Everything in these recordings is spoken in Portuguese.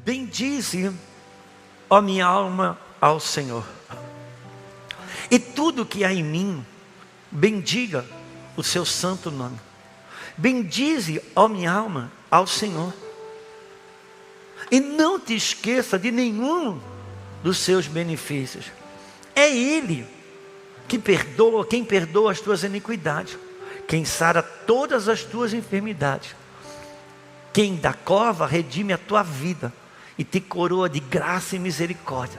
bendize, ó minha alma, ao Senhor. E tudo que há em mim, bendiga o seu santo nome. Bendize, ó minha alma, ao Senhor. E não te esqueça de nenhum dos seus benefícios. É Ele que perdoa, quem perdoa as tuas iniquidades, quem sara todas as tuas enfermidades, quem da cova redime a tua vida e te coroa de graça e misericórdia,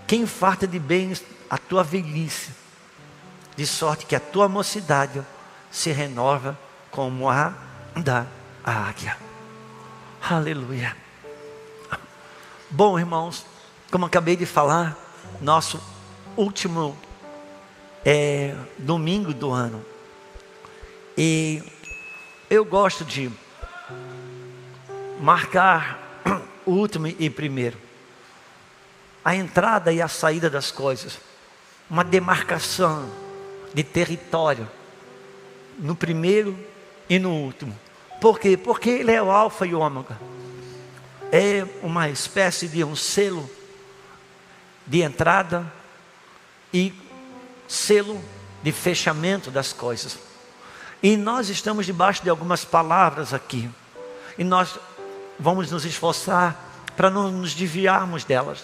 quem farta de bens a tua velhice, de sorte que a tua mocidade se renova como a da águia. Aleluia. Bom, irmãos, como acabei de falar, nosso último domingo do ano, e eu gosto de marcar o último e primeiro, a entrada e a saída das coisas, uma demarcação de território no primeiro e no último. Por quê? Porque Ele é o alfa e o ômega. É uma espécie de um selo de entrada e selo de fechamento das coisas. E nós estamos debaixo de algumas palavras aqui, e nós vamos nos esforçar para não nos desviarmos delas.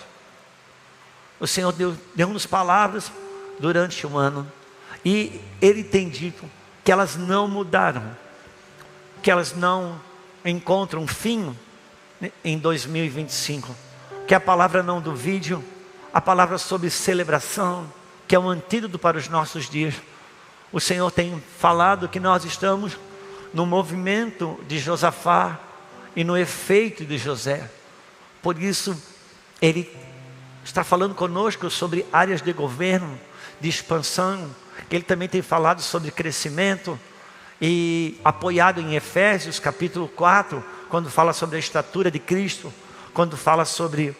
O Senhor deu-nos palavras durante o ano, e Ele tem dito que elas não mudaram, que elas não encontram fim em 2025, que a palavra não do vídeo, a palavra sobre celebração, que é um antídoto para os nossos dias. O Senhor tem falado que nós estamos no movimento de Josafá e no efeito de José. Por isso, Ele está falando conosco sobre áreas de governo, de expansão. Ele também tem falado sobre crescimento, e apoiado em Efésios capítulo 4, quando fala sobre a estatura de Cristo, quando fala sobre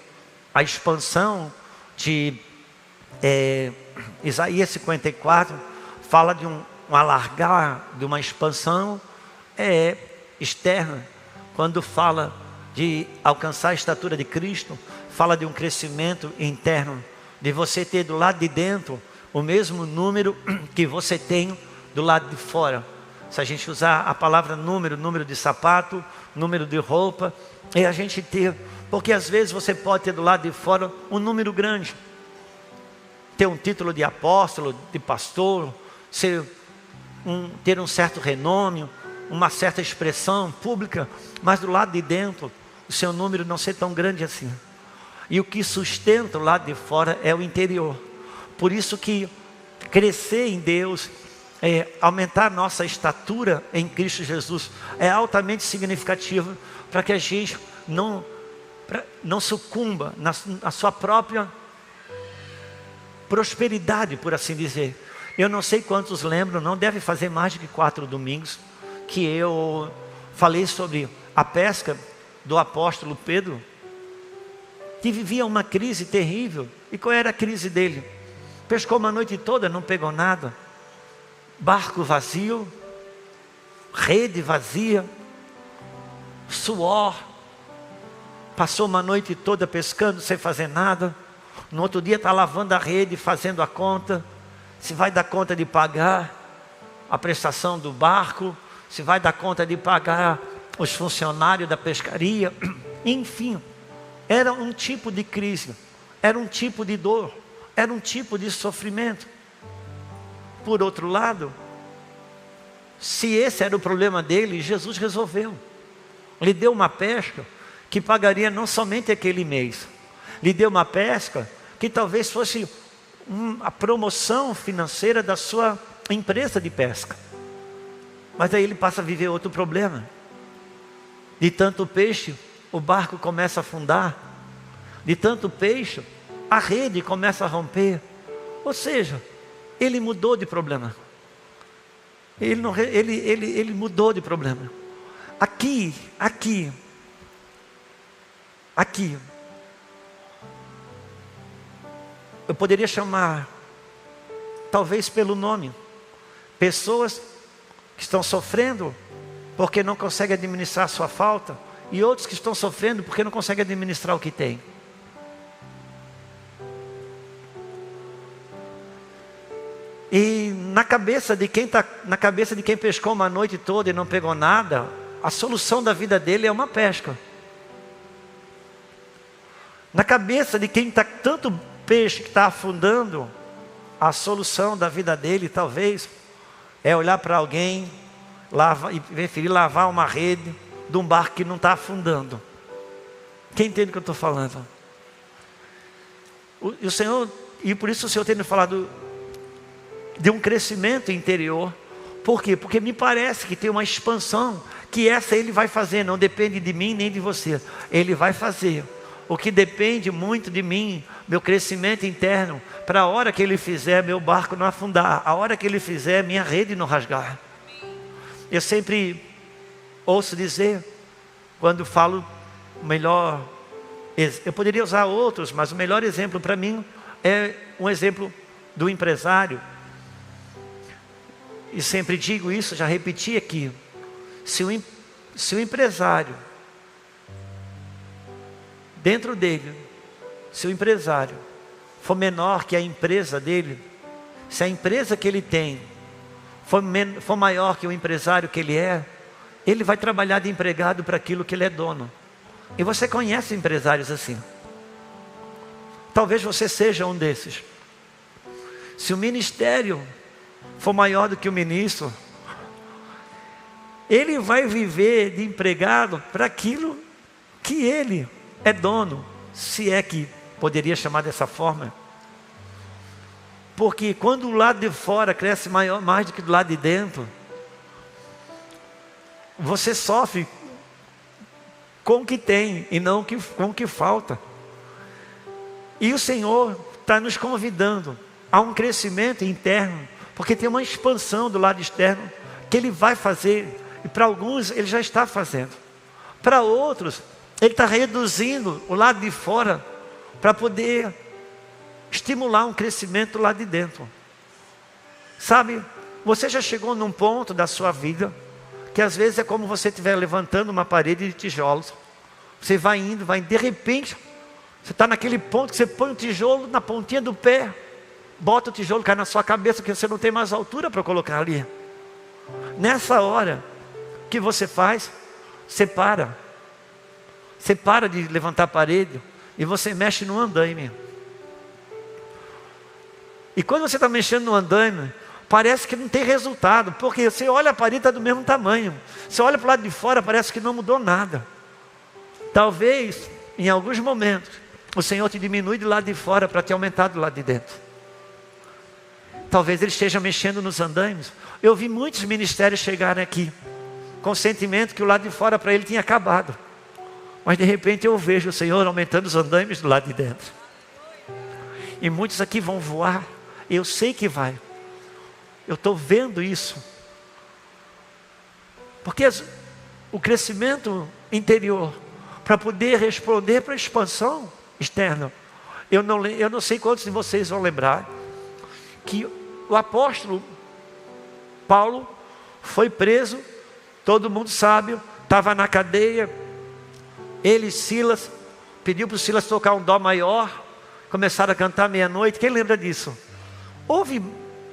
a expansão de Isaías 54, fala de um alargar, de uma expansão externa. Quando fala de alcançar a estatura de Cristo, fala de um crescimento interno, de você ter do lado de dentro o mesmo número que você tem do lado de fora. Se a gente usar a palavra número de sapato, número de roupa, é a gente ter, porque às vezes você pode ter do lado de fora um número grande, ter um título de apóstolo, de pastor, ter um certo renome, uma certa expressão pública, mas do lado de dentro o seu número não ser tão grande assim. E o que sustenta o lado de fora é o interior. Por isso que crescer em Deus, aumentar nossa estatura em Cristo Jesus, é altamente significativo, para que a gente não sucumba na sua própria prosperidade, por assim dizer. Eu não sei quantos lembram, não deve fazer mais de 4 domingos, que eu falei sobre a pesca do apóstolo Pedro, que vivia uma crise terrível. E qual era a crise dele? Pescou uma noite toda, não pegou nada, barco vazio, rede vazia, suor, passou uma noite toda pescando sem fazer nada. No outro dia está lavando a rede, fazendo a conta, se vai dar conta de pagar a prestação do barco, se vai dar conta de pagar os funcionários da pescaria. Enfim, era um tipo de crise, era um tipo de dor, era um tipo de sofrimento. Por outro lado, se esse era o problema dele, Jesus resolveu. Lhe deu uma pesca que pagaria não somente aquele mês, lhe deu uma pesca que talvez fosse a promoção financeira da sua empresa de pesca. Mas aí ele passa a viver outro problema. De tanto peixe, o barco começa a afundar. De tanto peixe, a rede começa a romper. Ou seja, ele mudou de problema. Ele mudou de problema. Aqui. Eu poderia chamar, talvez pelo nome, pessoas que estão sofrendo porque não conseguem administrar sua falta e outros que estão sofrendo porque não conseguem administrar o que tem. E na cabeça de quem pescou uma noite toda e não pegou nada, a solução da vida dele é uma pesca. Na cabeça de quem está tanto peixe que está afundando, a solução da vida dele talvez é olhar para alguém e preferir lavar uma rede de um barco que não está afundando. Quem entende o que eu estou falando? E por isso o Senhor tem me falado de um crescimento interior. Por quê? Porque me parece que tem uma expansão, que essa Ele vai fazer, não depende de mim nem de você. Ele vai fazer. O que depende muito de mim, meu crescimento interno, para a hora que Ele fizer, meu barco não afundar, a hora que Ele fizer, minha rede não rasgar. Eu sempre ouço dizer, quando falo melhor, eu poderia usar outros, mas o melhor exemplo para mim é um exemplo do empresário. E sempre digo isso, já repeti aqui. Se o empresário, dentro dele, se o empresário for menor que a empresa dele, se a empresa que ele tem for maior que o empresário que ele é, ele vai trabalhar de empregado para aquilo que ele é dono. E você conhece empresários assim. Talvez você seja um desses. Se o ministério for maior do que o ministro, ele vai viver de empregado para aquilo que ele é dono, se é que poderia chamar dessa forma. Porque quando o lado de fora cresce mais do que do lado de dentro, você sofre com o que tem e não com o que falta. E o Senhor está nos convidando a um crescimento interno, porque tem uma expansão do lado externo que Ele vai fazer, e para alguns Ele já está fazendo. Para outros, Ele está reduzindo o lado de fora para poder estimular um crescimento lá de dentro. Sabe, você já chegou num ponto da sua vida que às vezes é como você estiver levantando uma parede de tijolos. Você vai indo, de repente, você está naquele ponto que você põe o tijolo na pontinha do pé, bota o tijolo, cai na sua cabeça, porque você não tem mais altura para colocar ali. Nessa hora, o que você faz? Você para de levantar a parede e você mexe no andaime. E quando você está mexendo no andaime, parece que não tem resultado, porque você olha a parede, está do mesmo tamanho. Você olha para o lado de fora, parece que não mudou nada. Talvez, em alguns momentos, o Senhor te diminui do lado de fora para te aumentar do lado de dentro. Talvez Ele esteja mexendo nos andaimes. Eu vi muitos ministérios chegarem aqui com o sentimento que o lado de fora para ele tinha acabado. Mas de repente eu vejo o Senhor aumentando os andaimes do lado de dentro. E muitos aqui vão voar. Eu sei que vai. Eu estou vendo isso. Porque o crescimento interior, para poder responder para a expansão externa. Eu não sei quantos de vocês vão lembrar que o apóstolo Paulo foi preso, todo mundo sabe, estava na cadeia. Ele e Silas, pediu para o Silas tocar um dó maior, começaram a cantar meia-noite. Quem lembra disso? Houve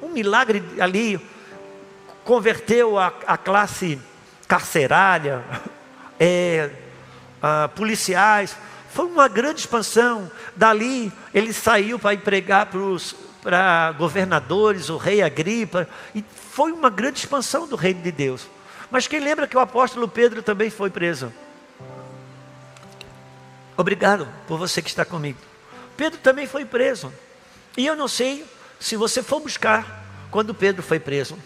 um milagre ali, converteu a classe carcerária, policiais. Foi uma grande expansão. Dali ele saiu para empregar para governadores, o rei Agripa, e foi uma grande expansão do reino de Deus. Mas quem lembra que o apóstolo Pedro também foi preso? Obrigado por você que está comigo. Pedro também foi preso. E eu não sei se você for buscar quando Pedro foi preso.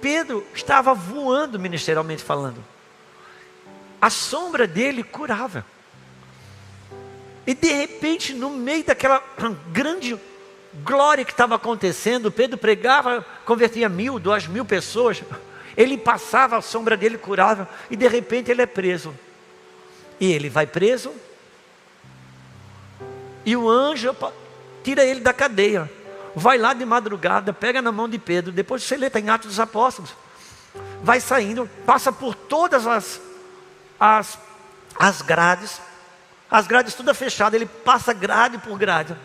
Pedro estava voando ministerialmente falando. A sombra dele curava. E de repente, no meio daquela grande glória que estava acontecendo, Pedro pregava, convertia 1.000, 2.000 pessoas. Ele passava, a sombra dele curava. E de repente ele é preso. E ele vai preso. E o anjo tira ele da cadeia. Vai lá de madrugada, pega na mão de Pedro. Depois você lê, está em Atos dos Apóstolos. Vai saindo, passa por todas as as grades tudo fechado, ele passa grade por grade.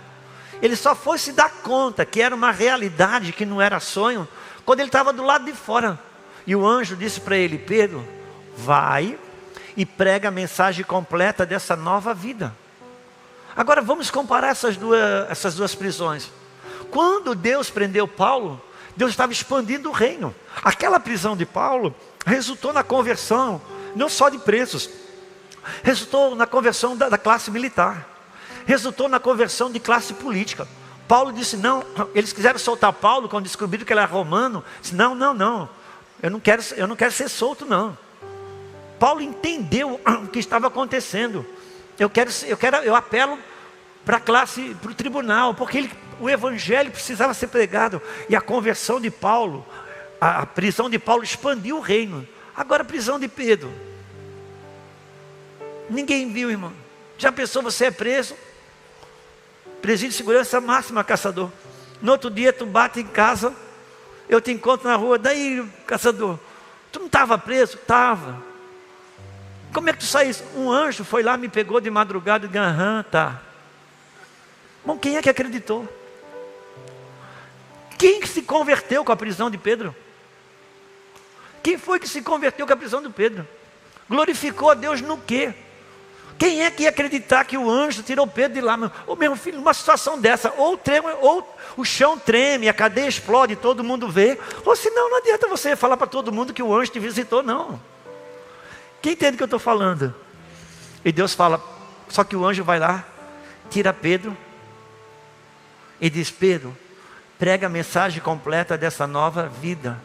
Ele só foi se dar conta que era uma realidade, que não era sonho, quando ele estava do lado de fora. E o anjo disse para ele: Pedro, vai e prega a mensagem completa dessa nova vida. Agora vamos comparar essas duas prisões. Quando Deus prendeu Paulo, Deus estava expandindo o reino. Aquela prisão de Paulo resultou na conversão, não só de presos, resultou na conversão da classe militar, resultou na conversão de classe política. Paulo disse não, eles quiseram soltar Paulo quando descobriram que ele era romano. Disse, não, eu não quero ser solto não. Paulo entendeu o que estava acontecendo. Eu apelo para a classe, para o tribunal, porque o evangelho precisava ser pregado. E a conversão de Paulo, a prisão de Paulo expandiu o reino. Agora a prisão de Pedro, ninguém viu, irmão. Já pensou, você é preso, presídio de segurança máxima, caçador. No outro dia tu bate em casa, eu te encontro na rua, daí, caçador, tu não estava preso? Estava. Como é que tu saísse? Um anjo foi lá, me pegou de madrugada e disse, tá. Bom, quem é que acreditou? Quem que se converteu com a prisão de Pedro? Quem foi que se converteu com a prisão de Pedro? Glorificou a Deus no quê? Quem é que ia acreditar que o anjo tirou Pedro de lá? Ô meu filho, numa situação dessa, ou o chão treme, a cadeia explode, todo mundo vê, ou senão não adianta você falar para todo mundo que o anjo te visitou, não. Quem entende o que eu estou falando? E Deus fala, só que o anjo vai lá, tira Pedro, e diz, Pedro, prega a mensagem completa dessa nova vida.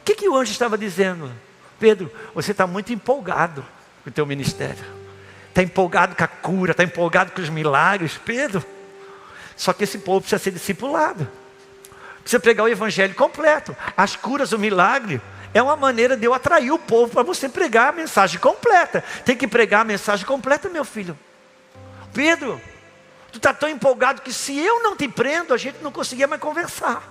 O que o anjo estava dizendo? Pedro, você está muito empolgado com o teu ministério. Está empolgado com a cura, está empolgado com os milagres, Pedro. Só que esse povo precisa ser discipulado. Precisa pregar o evangelho completo. As curas, o milagre, é uma maneira de eu atrair o povo para você pregar a mensagem completa. Tem que pregar a mensagem completa, meu filho. Pedro, tu está tão empolgado que se eu não te prendo, a gente não conseguia mais conversar.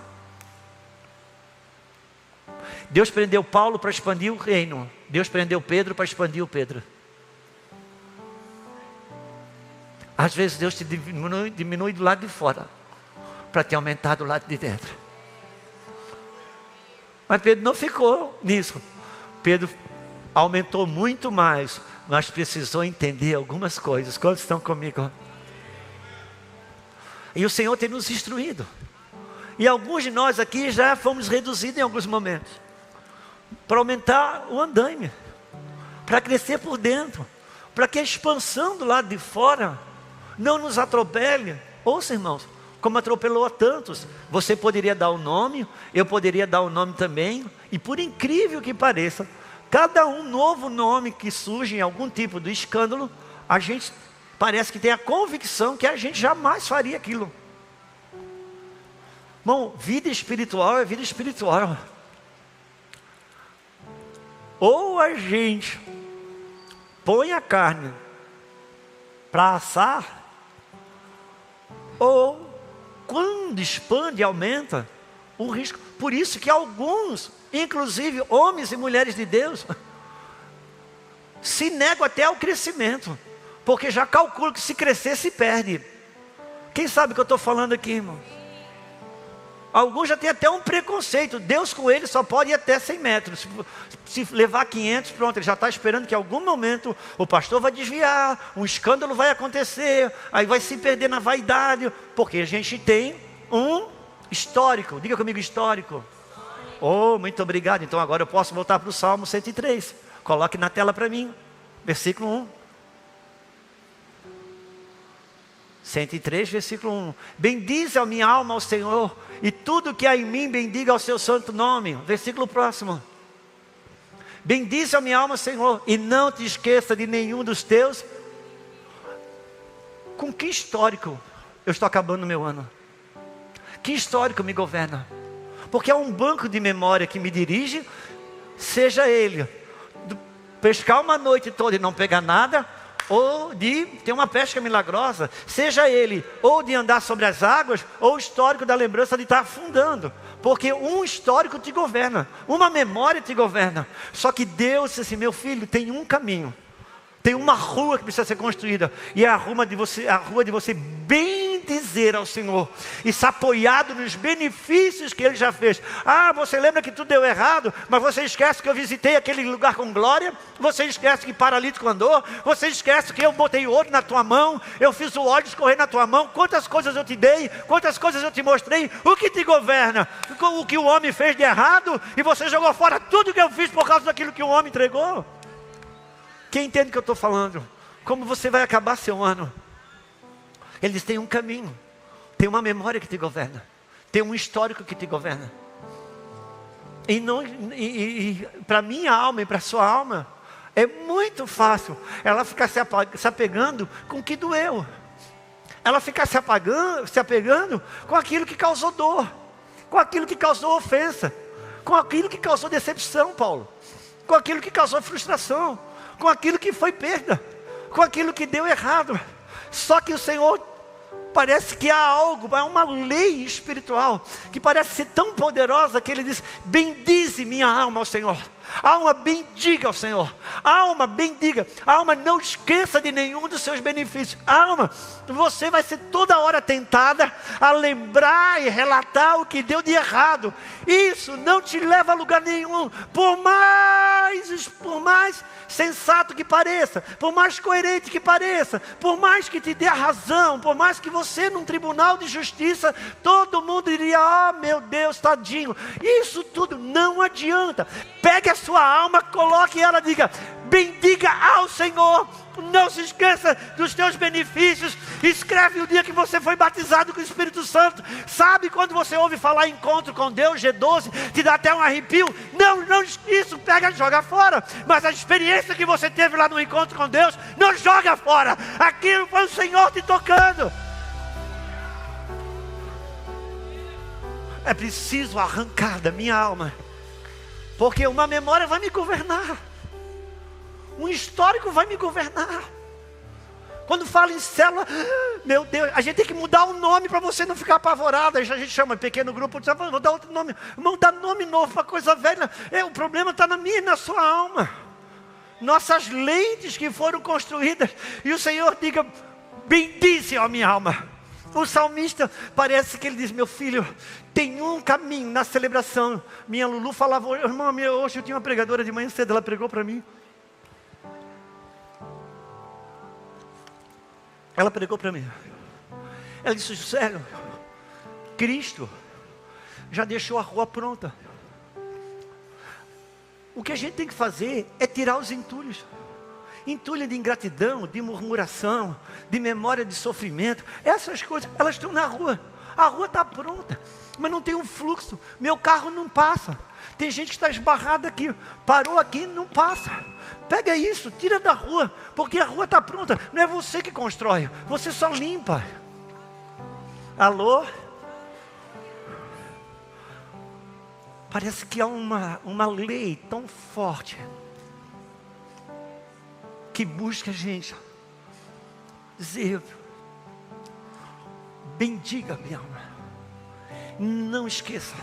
Deus prendeu Paulo para expandir o reino. Deus prendeu Pedro para expandir o Pedro. Às vezes Deus te diminui do lado de fora para te aumentar do lado de dentro. Mas Pedro não ficou nisso. Pedro aumentou muito mais, mas precisou entender algumas coisas. Quantos estão comigo? E o Senhor tem nos instruído. E alguns de nós aqui já fomos reduzidos em alguns momentos, para aumentar o andaime, para crescer por dentro, para que a expansão do lado de fora não nos atropele. Ouça, irmãos, como atropelou a tantos. Você poderia dar o nome, eu poderia dar o nome também, e por incrível que pareça, cada novo nome que surge em algum tipo de escândalo, a gente parece que tem a convicção que a gente jamais faria aquilo. Bom, vida espiritual é vida espiritual. Ou a gente põe a carne para assar, ou quando expande, aumenta o risco. Por isso que alguns, inclusive homens e mulheres de Deus, se negam até ao crescimento, porque já calculam que se crescer se perde. Quem sabe o que eu estou falando aqui, irmão? Alguns já têm até um preconceito. Deus com ele só pode ir até 100 metros. Se levar 500, pronto, ele já está esperando que em algum momento o pastor vai desviar, um escândalo vai acontecer, aí vai se perder na vaidade, porque a gente tem um histórico. Diga comigo, histórico. Oh, muito obrigado. Então agora eu posso voltar para o Salmo 103. Coloque na tela para mim, versículo 1. 103, versículo 1. Bendize a minha alma ao Senhor, e tudo que há em mim bendiga ao seu santo nome. Versículo próximo. Bendize a minha alma, Senhor, e não te esqueça de nenhum dos teus. Com que histórico eu estou acabando o meu ano? Que histórico me governa? Porque é um banco de memória que me dirige, seja ele pescar uma noite toda e não pegar nada, ou de ter uma pesca milagrosa, seja ele ou de andar sobre as águas, ou o histórico da lembrança de estar afundando, porque um histórico te governa, uma memória te governa. Só que Deus disse assim, meu filho, tem um caminho Tem uma rua que precisa ser construída. E é a rua de você bem dizer ao Senhor. E se apoiado nos benefícios que Ele já fez. Ah, você lembra que tudo deu errado, mas você esquece que eu visitei aquele lugar com glória. Você esquece que paralítico andou. Você esquece que eu botei ouro na tua mão. Eu fiz o óleo escorrer na tua mão. Quantas coisas eu te dei. Quantas coisas eu te mostrei. O que te governa? O que o homem fez de errado. E você jogou fora tudo que eu fiz por causa daquilo que o homem entregou. Quem entende o que eu estou falando? Como você vai acabar seu ano? Eles têm um caminho, tem uma memória que te governa, tem um histórico que te governa. E para minha alma e para sua alma, é muito fácil ela ficar se apegando com o que doeu. Ela ficar se apegando com aquilo que causou dor, com aquilo que causou ofensa, com aquilo que causou decepção, Paulo, com aquilo que causou frustração, com aquilo que foi perda, com aquilo que deu errado. Só que o Senhor, parece que há algo, há uma lei espiritual, que parece ser tão poderosa, que Ele diz: bendize minha alma ao Senhor. Alma, bendiga ao Senhor. Alma, bendiga. Alma, não esqueça de nenhum dos seus benefícios. Alma, você vai ser toda hora tentada a lembrar e relatar o que deu de errado. Isso não te leva a lugar nenhum. Por mais sensato que pareça, por mais coerente que pareça, por mais que te dê a razão, por mais que você num tribunal de justiça, todo mundo diria: oh meu Deus, tadinho. Isso tudo não adianta. Pegue a sua alma, coloque ela, diga: bendiga ao Senhor. Não se esqueça dos teus benefícios. Escreve o dia que você foi batizado com o Espírito Santo. Sabe quando você ouve falar em encontro com Deus, G12, te dá até um arrepio? Não, isso pega e joga fora. Mas a experiência que você teve lá no encontro com Deus, não joga fora. Aquilo foi o Senhor te tocando. É preciso arrancar da minha alma, porque uma memória vai me governar, um histórico vai me governar. Quando fala em célula, meu Deus, a gente tem que mudar o nome para você não ficar apavorado. A gente chama pequeno grupo, vou dar outro nome. Vamos dar nome novo para coisa velha. O problema está na minha e na sua alma. Nossas lentes que foram construídas. E o Senhor diga: bendize a minha alma. O salmista, parece que ele diz: meu filho, tem um caminho na celebração. Minha Lulu falava: irmão, hoje eu tinha uma pregadora de manhã cedo, ela pregou para mim. Ela pregou para mim. Ela disse: sério, Cristo já deixou a rua pronta. O que a gente tem que fazer é tirar os entulhos. Entulho de ingratidão, de murmuração, de memória de sofrimento. Essas coisas, elas estão na rua. A rua está pronta, mas não tem um fluxo. Meu carro não passa. Tem gente que está esbarrada aqui, parou aqui, não passa. Pega isso, tira da rua, porque a rua está pronta. Não é você que constrói, você só limpa. Alô? Parece que há uma lei tão forte que busca a gente dizer: bendiga minha alma. Não esqueça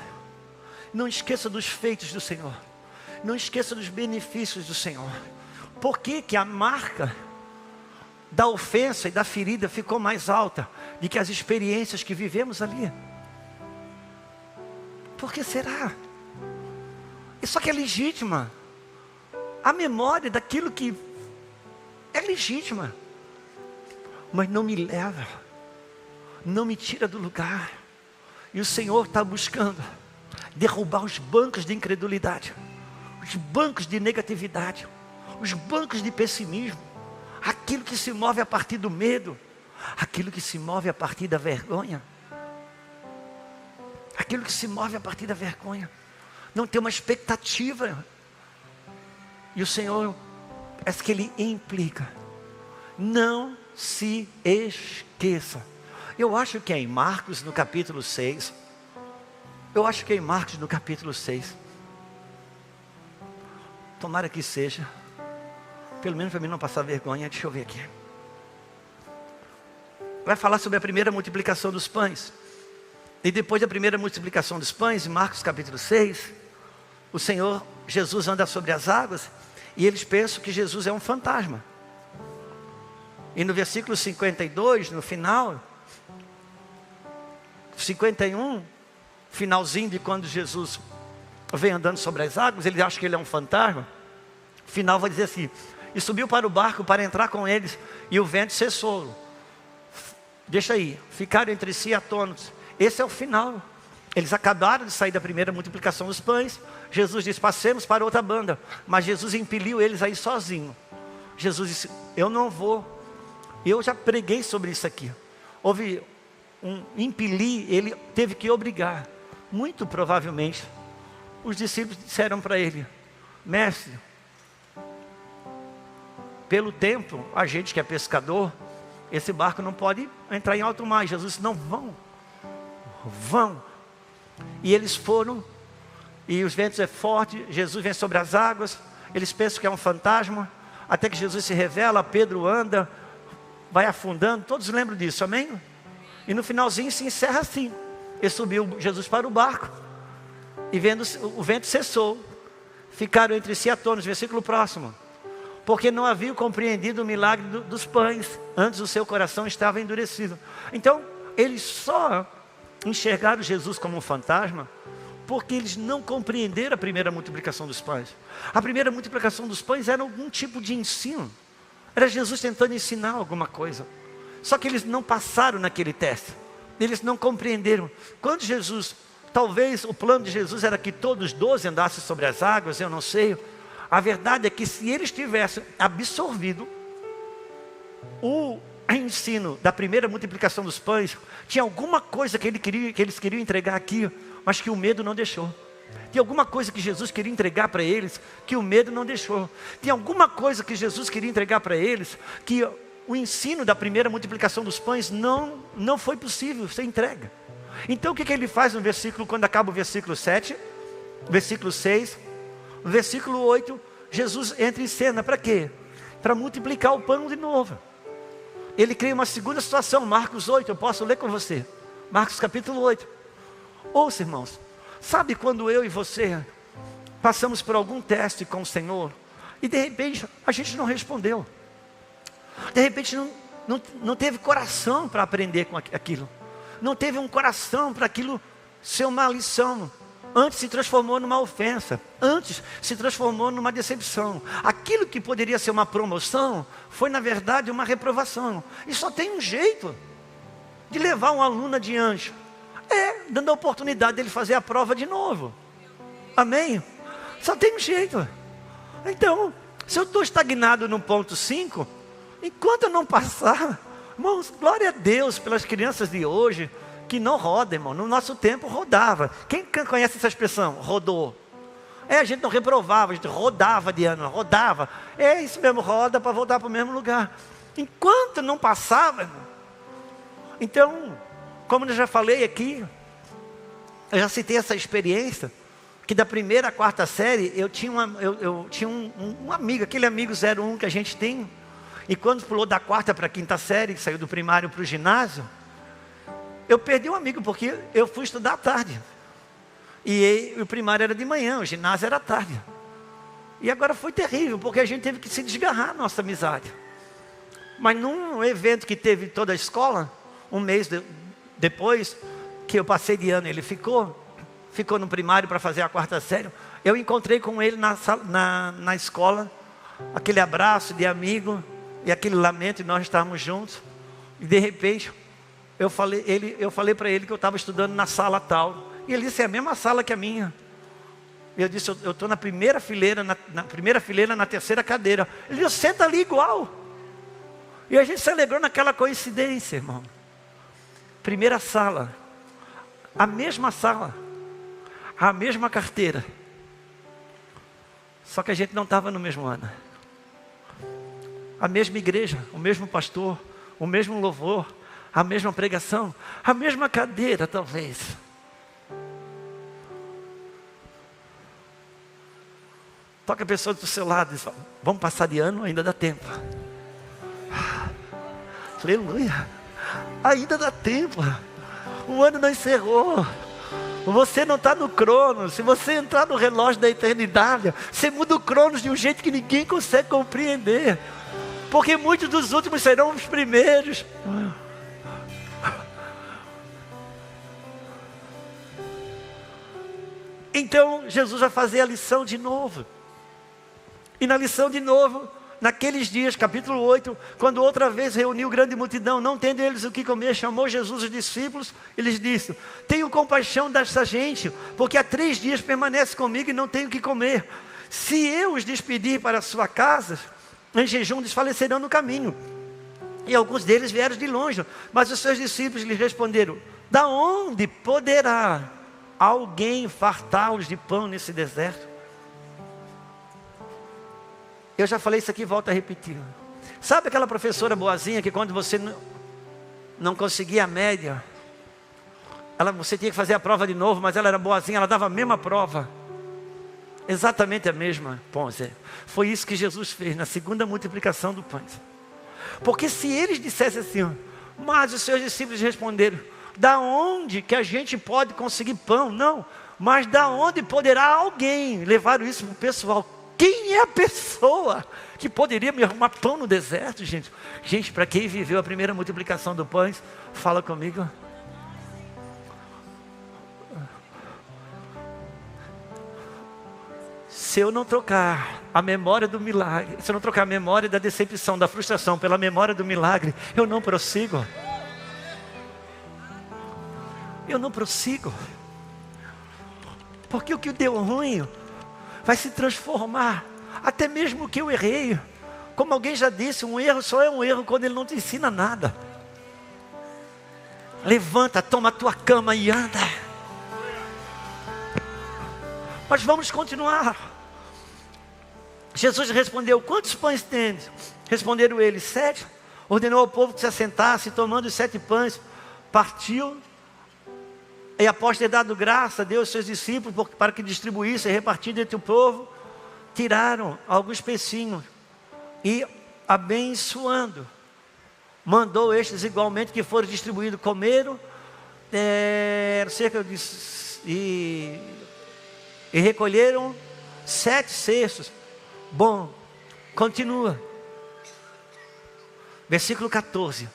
dos feitos do Senhor, não esqueça dos benefícios do Senhor. Por que que a marca da ofensa e da ferida ficou mais alta do que as experiências que vivemos ali? Por que será? Isso aqui é legítima. A memória daquilo que é legítima, mas não me leva, não me tira do lugar. E o Senhor está buscando derrubar os bancos de incredulidade, os bancos de negatividade, os bancos de pessimismo, aquilo que se move a partir do medo, aquilo que se move a partir da vergonha, aquilo que se move a partir da vergonha, não ter uma expectativa. E o Senhor, parece que Ele implica: não se esqueça. Eu acho que é em Marcos no capítulo 6. Tomara que seja, pelo menos para mim não passar vergonha. Deixa eu ver aqui. Vai falar sobre a primeira multiplicação dos pães. E depois da primeira multiplicação dos pães, em Marcos capítulo 6, o Senhor Jesus anda sobre as águas, e eles pensam que Jesus é um fantasma. E no versículo 52, no final, 51, finalzinho de quando Jesus vem andando sobre as águas, ele acha que ele é um fantasma. O final vai dizer assim: e subiu para o barco para entrar com eles, e o vento cessou. Deixa aí, ficaram entre si atônitos. Esse é o final. Eles acabaram de sair da primeira multiplicação dos pães. Jesus disse: passemos para outra banda. Mas Jesus impeliu eles a ir sozinho. Jesus disse: eu não vou. Eu já preguei sobre isso aqui. Houve um impelir, ele teve que obrigar. Muito provavelmente os discípulos disseram para ele: mestre, pelo tempo, a gente que é pescador, esse barco não pode entrar em alto mar. Jesus disse: não, vão. E eles foram, e os ventos é forte, Jesus vem sobre as águas, eles pensam que é um fantasma, até que Jesus se revela, Pedro anda, vai afundando, todos lembram disso, amém? E no finalzinho se encerra assim: e subiu Jesus para o barco, e vendo o vento cessou, ficaram entre si atônitos. Versículo próximo: porque não haviam compreendido o milagre dos pães, antes o seu coração estava endurecido. Então, eles só enxergaram Jesus como um fantasma, porque eles não compreenderam a primeira multiplicação dos pães. A primeira multiplicação dos pães era algum tipo de ensino, era Jesus tentando ensinar alguma coisa. Só que eles não passaram naquele teste, eles não compreenderam. Quando Jesus, talvez o plano de Jesus era que todos os 12 andassem sobre as águas, eu não sei. A verdade é que se eles tivessem absorvido o ensino da primeira multiplicação dos pães, tinha alguma coisa que eles queriam entregar aqui, mas que o medo não deixou. Tem alguma coisa que Jesus queria entregar para eles, que o medo não deixou. Tem alguma coisa que Jesus queria entregar para eles, que o ensino da primeira multiplicação dos pães não foi possível ser entregue. Então o que ele faz no versículo, quando acaba o versículo 7, versículo 6, versículo 8, Jesus entra em cena, para quê? Para multiplicar o pão de novo. Ele cria uma segunda situação, Marcos 8, eu posso ler com você, Marcos capítulo 8. Ouça, irmãos, sabe quando eu e você passamos por algum teste com o Senhor, e de repente a gente não respondeu, de repente não teve coração para aprender com aquilo, não teve um coração para aquilo ser uma lição. Antes se transformou numa ofensa, antes se transformou numa decepção. Aquilo que poderia ser uma promoção, foi na verdade uma reprovação. E só tem um jeito de levar um aluno adiante, dando a oportunidade dele fazer a prova de novo. Amém? Só tem um jeito. Então, se eu estou estagnado no ponto 5, enquanto eu não passar, irmãos, glória a Deus pelas crianças de hoje, que não roda, irmão. No nosso tempo rodava. Quem conhece essa expressão? Rodou. A gente não reprovava, a gente rodava de ano, rodava. É isso mesmo, roda para voltar para o mesmo lugar. Enquanto não passava, irmão. Então, como eu já falei aqui, eu já citei essa experiência, que da primeira à quarta série, eu tinha um amigo, aquele amigo 01 que a gente tem. E quando pulou da quarta para a quinta série, saiu do primário para o ginásio, eu perdi um amigo, porque eu fui estudar à tarde. E o primário era de manhã, o ginásio era à tarde. E agora foi terrível, porque a gente teve que se desgarrar nossa amizade. Mas num evento que teve toda a escola, um mês depois que eu passei de ano, ele ficou no primário para fazer a quarta série. Eu encontrei com ele na escola, aquele abraço de amigo, e aquele lamento, e nós estávamos juntos. E de repente, eu falei para ele que eu estava estudando na sala tal. E ele disse: é a mesma sala que a minha. E eu disse: eu estou na primeira fileira, na terceira cadeira. Ele disse: senta ali igual. E a gente se alegrou naquela coincidência, irmão. Primeira sala, a mesma sala, a mesma carteira. Só que a gente não estava no mesmo ano. A mesma igreja, o mesmo pastor, o mesmo louvor, a mesma pregação, a mesma cadeira talvez. Toca a pessoa do seu lado e diz: vamos passar de ano, ainda dá tempo. Aleluia, ainda dá tempo. O ano não encerrou. Você não está no crono. Se você entrar no relógio da eternidade, você muda o crono de um jeito que ninguém consegue compreender. porque muitos dos últimos serão os primeiros. Então Jesus vai fazer a lição de novo. E na lição de novo, naqueles dias, capítulo 8, quando outra vez reuniu grande multidão, não tendo eles o que comer, chamou Jesus os discípulos e lhes disse: tenho compaixão desta gente, porque há 3 dias permanece comigo e não tenho o que comer. Se eu os despedir para a sua casa, em jejum desfalecerão no caminho. E alguns deles vieram de longe, mas os seus discípulos lhe responderam: da onde poderá alguém fartá-los de pão nesse deserto? Eu já falei isso aqui, volto a repetir. Sabe aquela professora boazinha que quando você não conseguia a média, você tinha que fazer a prova de novo, mas ela era boazinha, ela dava a mesma prova. Exatamente a mesma, Ponce. Foi isso que Jesus fez na segunda multiplicação do pães. Porque se eles dissessem assim, mas os seus discípulos responderam: da onde que a gente pode conseguir pão? Não, mas da onde poderá alguém? Levaram isso para o pessoal. Quem é a pessoa que poderia me arrumar pão no deserto, gente? Gente, para quem viveu a primeira multiplicação do pães, fala comigo. Se eu não trocar a memória do milagre, se eu não trocar a memória da decepção, da frustração pela memória do milagre, eu não prossigo. Eu não prossigo. Porque o que deu ruim vai se transformar. Até mesmo o que eu errei. Como alguém já disse, um erro só é um erro quando ele não te ensina nada. Levanta, toma a tua cama e anda. Mas vamos continuar. Jesus respondeu: quantos pães tendes? Responderam eles: 7. Ordenou ao povo que se assentasse, tomando os 7 pães, partiu. E após ter dado graça, deu aos seus discípulos para que distribuíssem, repartindo entre o povo. Tiraram alguns pecinhos e, abençoando, mandou estes igualmente que foram distribuídos. Comeram cerca de e recolheram 7 cestos. Bom, continua. Versículo 14.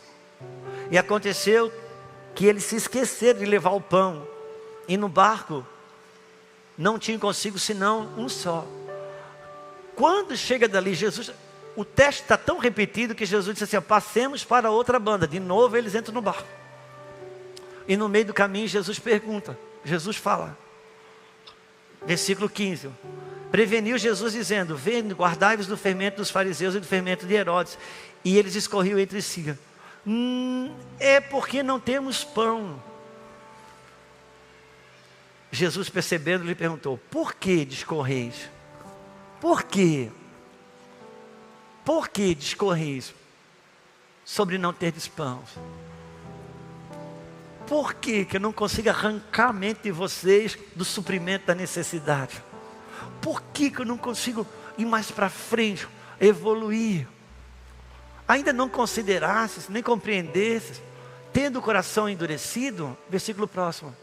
E aconteceu que eles se esqueceram de levar o pão, e no barco não tinham consigo senão um só. Quando chega dali, Jesus, o texto está tão repetido que Jesus disse assim: passemos para outra banda. De novo eles entram no barco. E no meio do caminho Jesus pergunta, Jesus fala. Versículo 15. Preveniu Jesus dizendo: vende, guardai-vos do fermento dos fariseus e do fermento de Herodes. E eles discorriam entre si: é porque não temos pão. Jesus, percebendo, lhe perguntou: por que discorreis? Por quê? Por que discorreis sobre não terdes pão? Por que eu não consigo arrancar a mente de vocês do suprimento da necessidade? Por que eu não consigo ir mais para frente, evoluir? Ainda não considerastes, nem compreendestes, tendo o coração endurecido? Versículo próximo.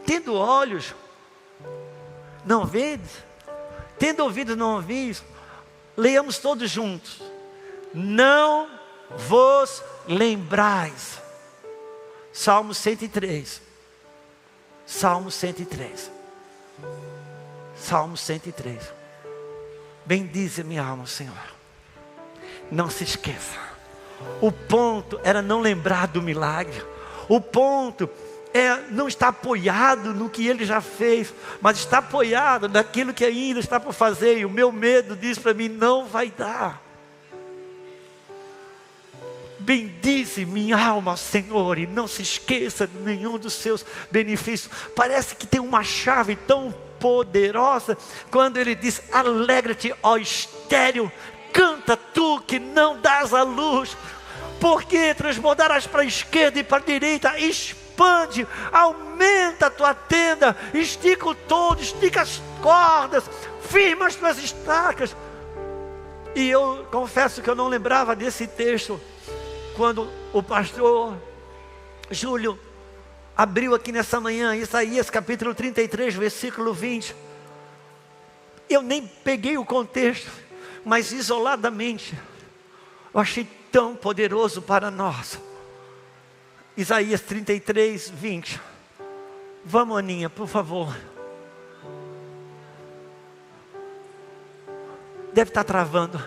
Tendo olhos, não vedes? Tendo ouvidos, não ouvis? Leiamos todos juntos. Não vos lembrais. Salmo 103. Salmo 103. Salmo 103. Bendize minha alma, Senhor. Não se esqueça. O ponto era não lembrar do milagre. O ponto não está apoiado no que Ele já fez, mas está apoiado naquilo que ainda está por fazer. E o meu medo diz para mim: não vai dar. Bendize minha alma, Senhor, e não se esqueça de nenhum dos seus benefícios. Parece que tem uma chave tão poderosa quando Ele diz: alegra-te, ó estéril, canta tu que não dás a luz, porque transbordarás para a esquerda e para a direita. Expande, aumenta a tua tenda, estica o todo, estica as cordas, firma as tuas estacas. E eu confesso que eu não lembrava desse texto quando o pastor Júlio abriu aqui nessa manhã, Isaías capítulo 33, versículo 20. Eu nem peguei o contexto, Mas isoladamente, eu achei tão poderoso para nós. Isaías 33, 20. Vamos, Aninha, por favor. Deve estar travando.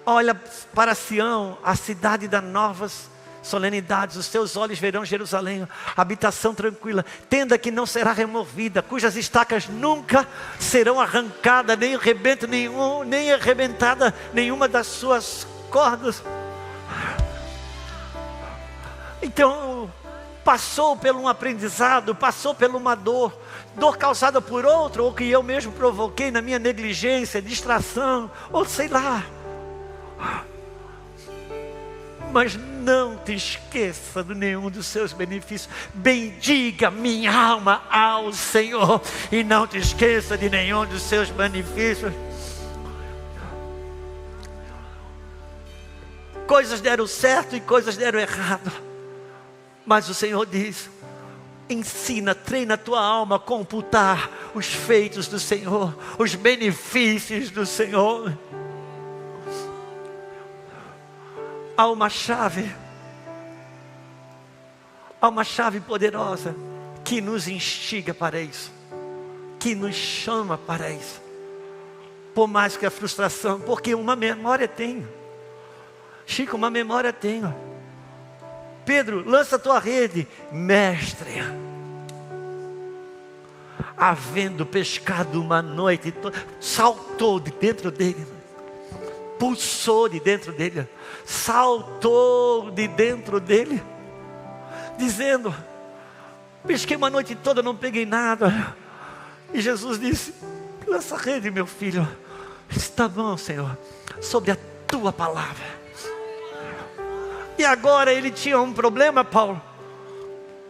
Olha para Sião, a cidade das novas solenidades. Os teus olhos verão Jerusalém, habitação tranquila, tenda que não será removida, cujas estacas nunca serão arrancadas, nem rebento nenhum, nem arrebentada nenhuma das suas cordas. Então, passou por um aprendizado, passou por uma dor causada por outro, ou que eu mesmo provoquei na minha negligência, distração, ou sei lá. Mas não te esqueça de nenhum dos seus benefícios. Bendiga minha alma ao Senhor, e não te esqueça de nenhum dos seus benefícios. Coisas deram certo e coisas deram errado, mas o Senhor diz: ensina, treina a tua alma a computar os feitos do Senhor, os benefícios do Senhor. Há uma chave poderosa que nos instiga para isso, que nos chama para isso. Por mais que a frustração, porque uma memória tenho. Chico, uma memória tenho. Pedro, lança a tua rede. Mestre, havendo pescado uma noite toda, saltou de dentro dele, pulsou de dentro dele, saltou de dentro dele, dizendo: pesquei uma noite toda, não peguei nada. E Jesus disse: lança a rede, meu filho. Está bom, Senhor, sobre a tua palavra. E agora ele tinha um problema, Paulo.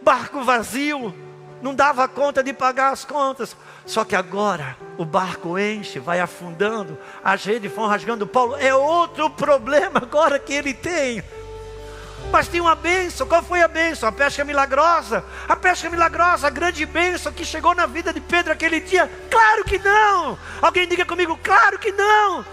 Barco vazio, não dava conta de pagar as contas. Só que agora o barco enche, vai afundando, as redes vão rasgando. Paulo, é outro problema agora que ele tem. Mas tem uma bênção. Qual foi a bênção? A pesca milagrosa. A pesca milagrosa, a grande bênção que chegou na vida de Pedro aquele dia. Claro que não. Alguém diga comigo: claro que não.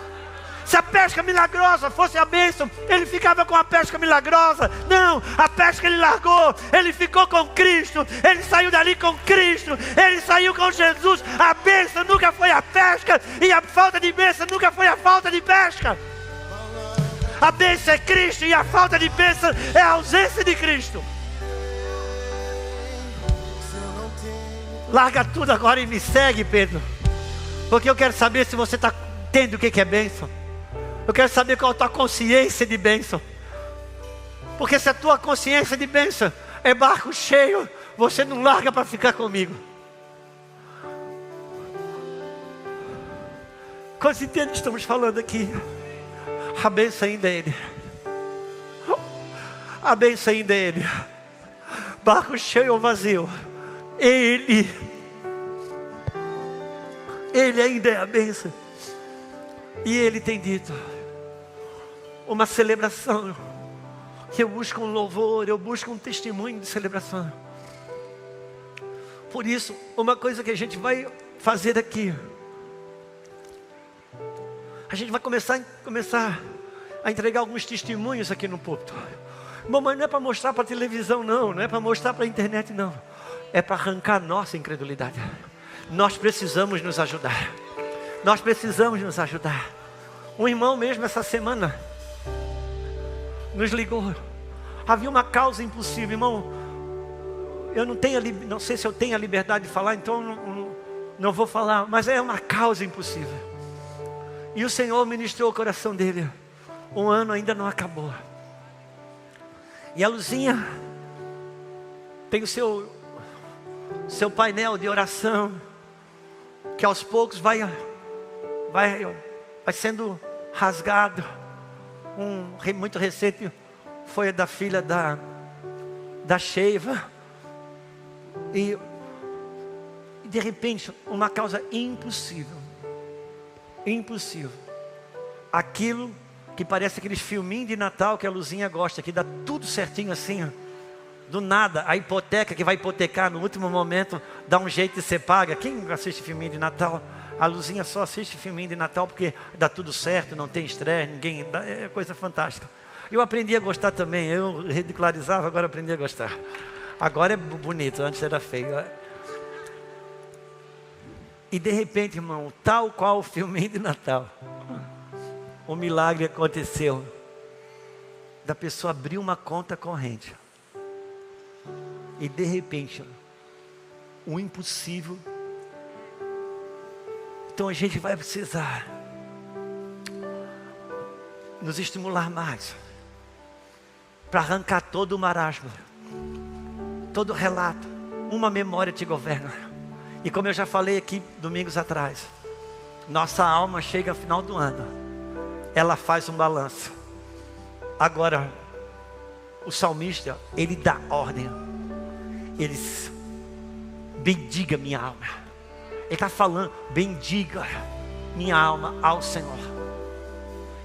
Se a pesca milagrosa fosse a bênção, ele ficava com a pesca milagrosa. Não, a pesca ele largou, ele ficou com Cristo, ele saiu dali com Cristo, ele saiu com Jesus. A bênção nunca foi a pesca, e a falta de bênção nunca foi a falta de pesca. A bênção é Cristo, e a falta de bênção é a ausência de Cristo. Larga tudo agora e me segue, Pedro, porque eu quero saber se você está entendendo o que é bênção. Eu quero saber qual é a tua consciência de bênção. Porque se a tua consciência de bênção é barco cheio, você não larga para ficar comigo. Quantos entendem que estamos falando aqui? A bênção ainda é Ele. A bênção ainda é Ele. Barco cheio ou vazio, Ele ainda é a bênção. E Ele tem dito: uma celebração, eu busco um louvor, eu busco um testemunho de celebração. Por isso, uma coisa que a gente vai fazer aqui, a gente vai começar a entregar alguns testemunhos aqui no púlpito. Mamãe, não é para mostrar para a televisão, não é para mostrar para a internet, não. É para arrancar nossa incredulidade. Nós precisamos nos ajudar. Nós precisamos nos ajudar. Um irmão mesmo essa semana nos ligou. Havia uma causa impossível, irmão. Eu não sei se eu tenho a liberdade de falar, então não vou falar. Mas é uma causa impossível. E o Senhor ministrou o coração dele. Um ano ainda não acabou. E a Luzinha tem o seu painel de oração, que aos poucos vai sendo rasgado. Muito recente foi da filha da Sheiva. E de repente, uma causa impossível. Aquilo que parece aqueles filminhos de Natal que a Luzinha gosta, que dá tudo certinho assim, ó. Do nada, a hipoteca que vai hipotecar no último momento, dá um jeito de ser paga. Quem assiste filminho de Natal? A Luzinha só assiste filminho de Natal porque dá tudo certo, não tem estresse, ninguém... É coisa fantástica. Eu aprendi a gostar também. Eu ridicularizava, agora aprendi a gostar. Agora é bonito, antes era feio. E de repente, irmão, tal qual o filminho de Natal, o milagre aconteceu. Da pessoa abrir uma conta corrente. E de repente, o impossível. Então a gente vai precisar nos estimular mais para arrancar todo o marasmo, todo o relato. Uma memória te governa. E como eu já falei aqui domingos atrás, nossa alma chega ao final do ano, ela faz um balanço. Agora, o salmista, ele dá ordem. Ele diz: bendiga minha alma. Ele está falando: bendiga minha alma ao Senhor.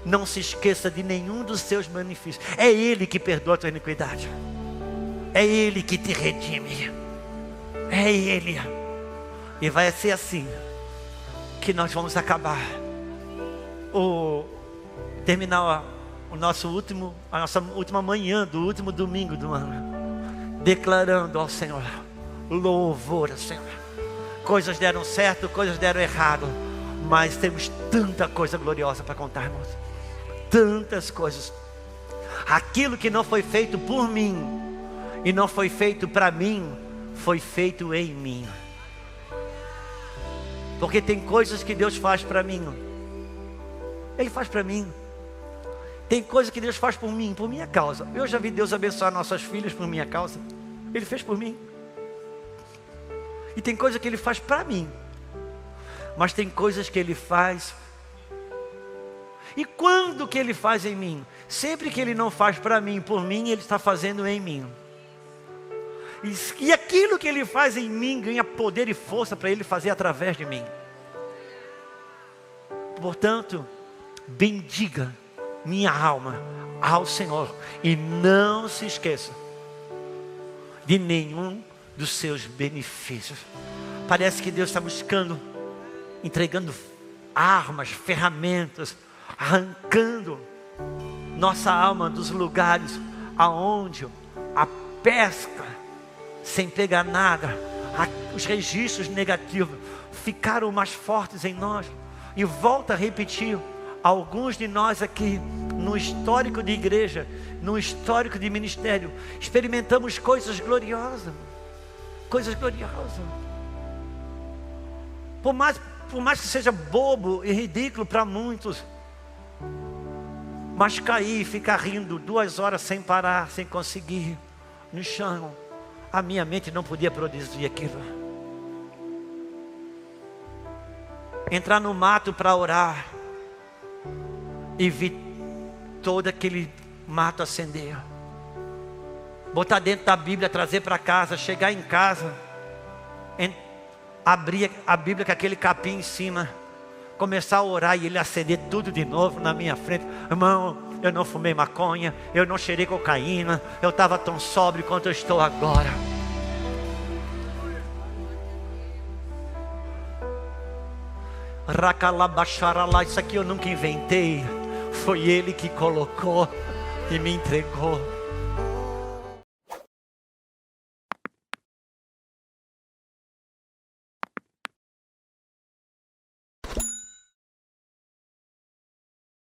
Não se esqueça de nenhum dos seus benefícios. É Ele que perdoa a tua iniquidade. É Ele que te redime. É Ele. E vai ser assim que nós vamos acabar. Terminar a nossa última manhã do último domingo do ano, declarando ao Senhor louvor ao Senhor. Coisas deram certo, coisas deram errado, mas temos tanta coisa gloriosa para contar, irmãos. Tantas coisas. Aquilo que não foi feito por mim e não foi feito para mim, foi feito em mim. Porque tem coisas que Deus faz para mim, Ele faz para mim. Tem coisas que Deus faz por mim, por minha causa. Eu já vi Deus abençoar nossas filhas por minha causa. Ele fez por mim. E tem coisas que Ele faz para mim. Mas tem coisas que Ele faz. E quando que Ele faz em mim? Sempre que Ele não faz para mim, por mim, Ele está fazendo em mim. E aquilo que Ele faz em mim ganha poder e força para Ele fazer através de mim. Portanto, bendiga minha alma ao Senhor. E não se esqueça de nenhum dos seus benefícios. Parece que Deus está buscando, entregando armas, ferramentas, arrancando nossa alma dos lugares aonde a pesca sem pegar nada, os registros negativos ficaram mais fortes em nós. E volta a repetir, alguns de nós aqui, no histórico de igreja, no histórico de ministério, experimentamos coisas gloriosas. Coisas gloriosas. Por mais que seja bobo e ridículo para muitos, mas cair e ficar rindo 2 horas sem parar, sem conseguir, no chão, a minha mente não podia produzir aquilo. Entrar no mato para orar e vi todo aquele mato acender. Botar dentro da Bíblia, trazer para casa, chegar em casa, abrir a Bíblia com aquele capim em cima, começar a orar e ele acender tudo de novo na minha frente. Irmão, eu não fumei maconha, eu não cheirei cocaína, eu estava tão sóbrio quanto eu estou agora. Racalabacharalá, isso aqui eu nunca inventei, foi Ele que colocou e me entregou.